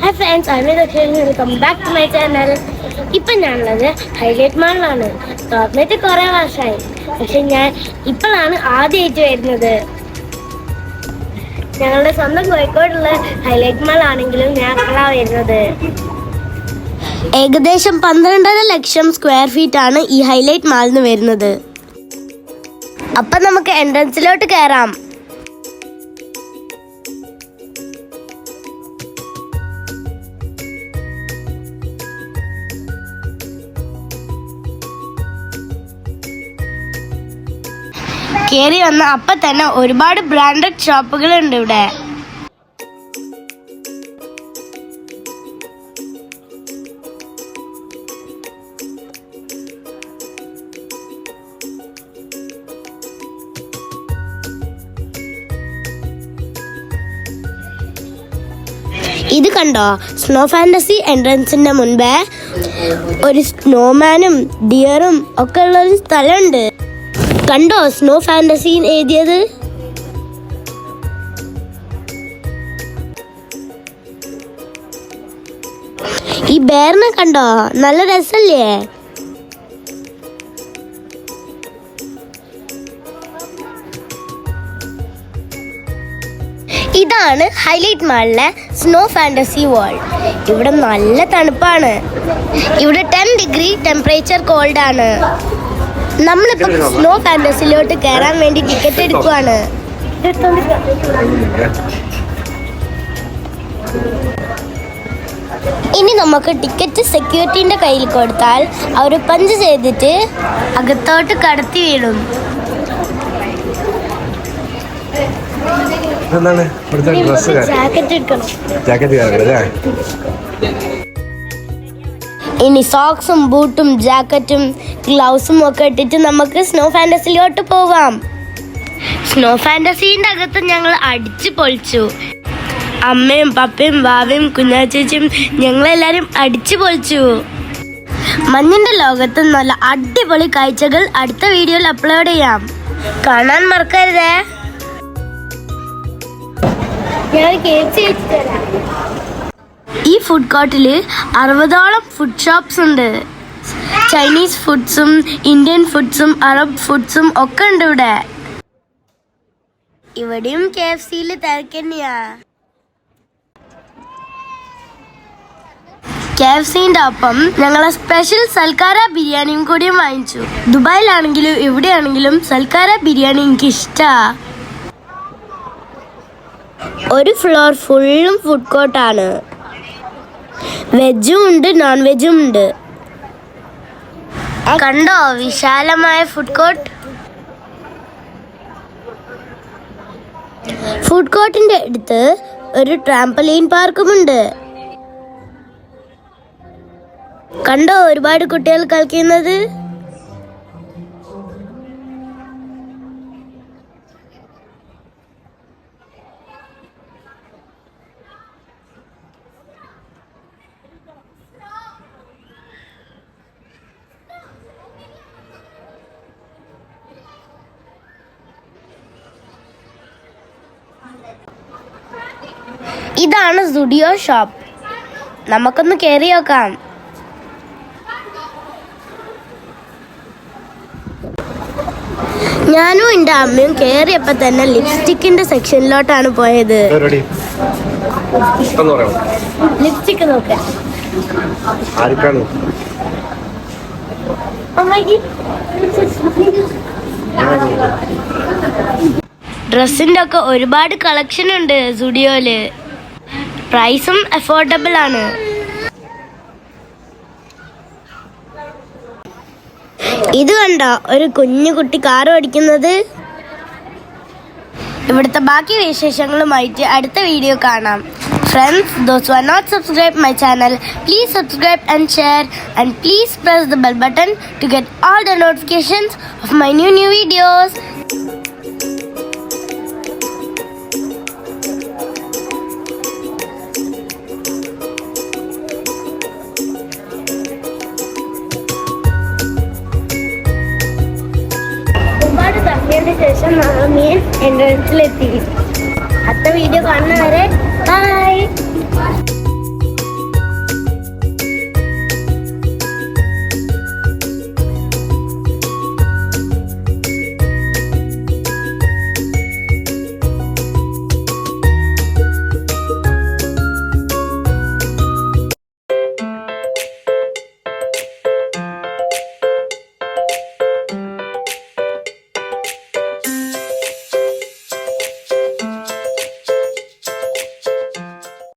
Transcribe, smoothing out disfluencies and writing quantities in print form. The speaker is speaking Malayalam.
Hi friends, I'm Rakshan. Welcome back to my channel. ഇപ്പം ഞാനുള്ളത് ഹൈലൈറ്റ് മാളിലാണ്. തുറന്നിട്ട് കുറേ വർഷമായി, പക്ഷെ ഞാൻ ഇപ്പോഴാണ് ആദ്യമായിട്ട് വരുന്നത്. ഞങ്ങളുടെ സ്വന്തം കോഴിക്കോടുള്ള ഹൈലൈറ്റ് മാൾ ആണെങ്കിലും ഞാൻ ഇപ്പോഴാണ് വരുന്നത്. ഏകദേശം 12.5 ലക്ഷം സ്ക്വയർ ഫീറ്റ് ആണ് ഈ ഹൈലൈറ്റ് മാളിന് വരുന്നത്. അപ്പം നമുക്ക് എൻട്രൻസിലോട്ട് കയറാം. കയറി വന്ന അപ്പം തന്നെ ഒരുപാട് ബ്രാൻഡഡ് ഷോപ്പുകളുണ്ട് ഇവിടെ. ഇത് കണ്ടോ, സ്നോ ഫാന്റസി എൻട്രൻസിന്റെ മുൻപേ ഒരു സ്നോമാനും ഡിയറും ഒക്കെ ഉള്ള ഒരു സ്ഥലമുണ്ട്. കണ്ടോ സ്നോ ഫാന്റസി എഴുതിയത്? ഈ ബേറിനെ കണ്ടോ, നല്ല രസല്ലേ? ഇതാണ് ഹൈലൈറ്റ് മാളിലെ സ്നോ ഫാന്റസി വേൾഡ്. ഇവിടെ നല്ല തണുപ്പാണ്. ഇവിടെ 10 ഡിഗ്രി ടെമ്പറേച്ചർ കോൾഡ് ആണ്. നമ്മളിപ്പോൾ സ്നോ ഫാന്റസിയിലോട്ട് കയറാൻ വേണ്ടി ടിക്കറ്റ് എടുക്കുവാണ്. ഇനി നമുക്ക് ടിക്കറ്റ് സെക്യൂരിറ്റിന്റെ കയ്യിൽ കൊടുത്താൽ അവർ പഞ്ച് ചെയ്തിട്ട് അകത്തോട്ട് കടത്തി വീടും. ഇനി സോക്സും ബൂട്ടും ജാക്കറ്റും ഗ്ലൗസും ഒക്കെ ഇട്ടിട്ട് നമുക്ക് സ്നോ ഫാന്റസിയിലോട്ട് പോവാം. സ്നോ ഫാന്റസിന്റെ അകത്ത് ഞങ്ങൾ അടിച്ചു പൊളിച്ചു. അമ്മയും പപ്പയും വാവയും കുഞ്ഞാച്ചേച്ചിയും ഞങ്ങളെല്ലാരും അടിച്ചു പൊളിച്ചു. മഞ്ഞിന്റെ ലോകത്ത് നല്ല അടിപൊളി കാഴ്ചകൾ അടുത്ത വീഡിയോയിൽ അപ്ലോഡ് ചെയ്യാം. കാണാൻ മറക്കരുതേ. ഈ ഫുഡ് കോർട്ടിൽ 60ഓളം ഫുഡ് ഷോപ്സ് ഉണ്ട്. ചൈനീസ് ഫുഡ്സും ഇന്ത്യൻ ഫുഡ്സും അറബ് ഫുഡ്സും ഒക്കെ ഉണ്ട് ഇവിടെ. ഇവിടെയും KFCയിൽ തിരക്കന്നെയാ. KFCന്റെ ഒപ്പം ഞങ്ങളെ സ്പെഷ്യൽ സൽക്കാര ബിരിയാണിയും കൂടിയും വാങ്ങിച്ചു. ദുബായിലാണെങ്കിലും ഇവിടെയാണെങ്കിലും സൽക്കാര ബിരിയാണി എനിക്ക് ഇഷ്ടാ. ഒരു ഫ്ലോർ ഫുള്ളും ഫുഡ് കോർട്ടാണ്. വെജും ഉണ്ട്, നോൺ വെജും ഉണ്ട്. കണ്ടോ വിശാലമായ ഫുഡ് കോർട്ട്. ഫുഡ് കോർട്ടിന്റെ അടുത്ത് ഒരു ട്രാംപലീൻ പാർക്കുമുണ്ട്. കണ്ടോ ഒരുപാട് കുട്ടികൾ കളിക്കുന്നത്. ഇതാണ് സുഡിയോ ഷോപ്പ്. നമുക്കൊന്ന് കയറി നോക്കാം. ഞാനും എൻ്റെ അമ്മയും കയറിയപ്പോൾ തന്നെ ലിപ്സ്റ്റിക്കിന്റെ സെക്ഷനിലോട്ടാണ് പോയത്. ലിപ്സ്റ്റിക് നോക്കാം. ഡ്രസ്സിന്റെ ഒക്കെ ഒരുപാട് കളക്ഷൻ ഉണ്ട് സുഡിയോയില്. പ്രൈസും അഫോർഡബിൾ ആണ്. ഇത് കണ്ടോ ഒരു കുഞ്ഞു കുട്ടി കാർ ഓടിക്കുന്നത്. ഇവിടുത്തെ ബാക്കി വിശേഷങ്ങളുമായിട്ട് അടുത്ത വീഡിയോ കാണാം. Friends, those who are not subscribed my channel, please subscribe and share, and please press the bell button to get all the notifications of my new videos. ശേഷം നമ്മൾ മെയിൻ എൻട്രൻസിലെത്തി. അടുത്ത വീഡിയോ കാണുന്നവരെ ബൈ.